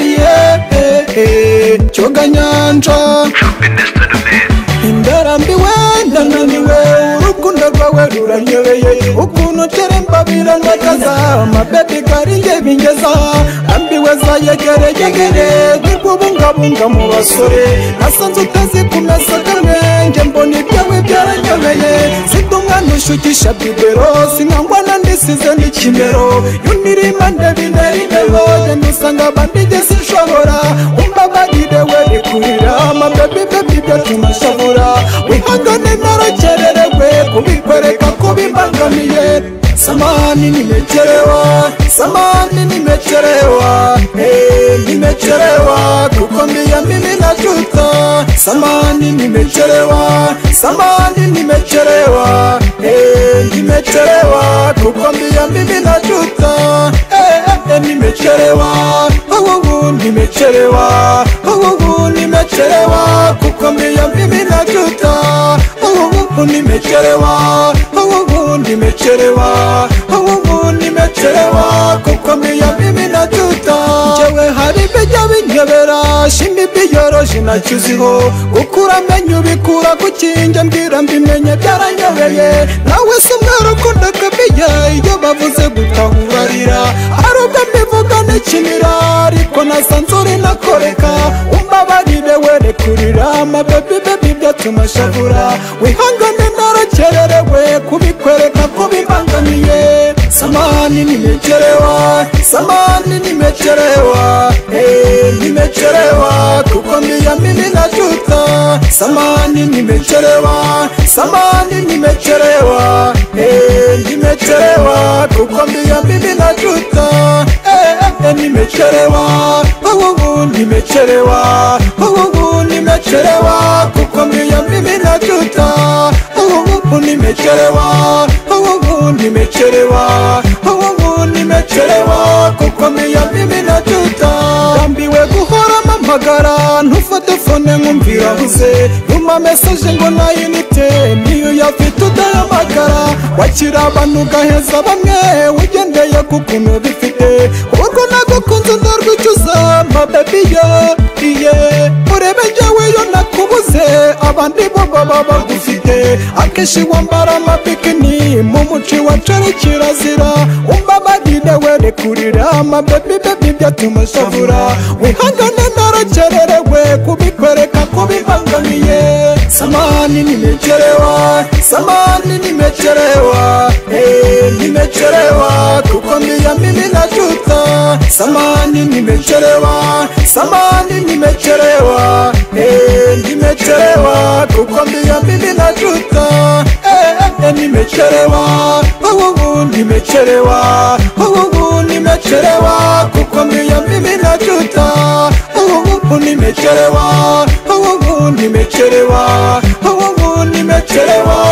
yeah, choga nyanja ndarambiwe ndananiwe urukundo rwawe ruranyobeye ukuntu teremba birangakaza mabebi karinge bingeza ambiwe zayegeregegere rwubungabunga mu basore nasanze utazi kumesa kamwe nge mbona ibyawe byaranyobeye sidumwana ushukisha bibero sinkangwana ndisize n'ikimero yunirima ndebinerinebo nusanga bandigeze nshobora umbabarire werekurira amabebi bebi byatunashabura wihangane narakererewe kubikwereka ko bimbangamiye samani nimechelewa nimechelewa kuko mbia mimi najuta samani nimechelewa nimechelewa kuko mbia mimi najuta nimechelewa nimechelewa kuko mbia mimi najuta nimechelewa kuko mbia mimi najuta jewe hari bijya binyobera shimbi biyoroje nacyuziho ukura menyu bikura kukinja mbwira mbimenye byaranyobeye nawe simwero ukunda kabiye iyo bavuze gutahurarira arubwo mbivuga n'ikinira ariko nasanzuri nakoreka umbabarire werekurira amabebi bebi byatuma shavura wihangane narakererewe kubikwereka ko bimbangamiye samani nimechelewa kuko mbia mimi najuta samani nimechelewa kuko mbia mimi najuta nimechelewa kuko mbia mimi najuta nimechelewa kuko mbia mimi najuta ndambiwe guhora mpamagara ntufate fone nkumvira huze nyuma message ngo nayinite niyo yafite udahamagara wakira abantu ugaheza bamwe ugendeye kukuntu bifite urwo nagukunze ndarwicuza mabebi yo urebe njyewe yo nakubuze abandi bo baba bagufite akenshi wambara amabikini mu muci wacari kirazira umbabarire werekurira amabebi bebi byatuma shavura wihangane narakererewe kubikwereka ko bimbangamiye samani nimechelewa kuko mbia mimi najuta samani nimechelewa kuko mbia mimi najuta nimechelewa kuko mbia mimi najuta nimechelewa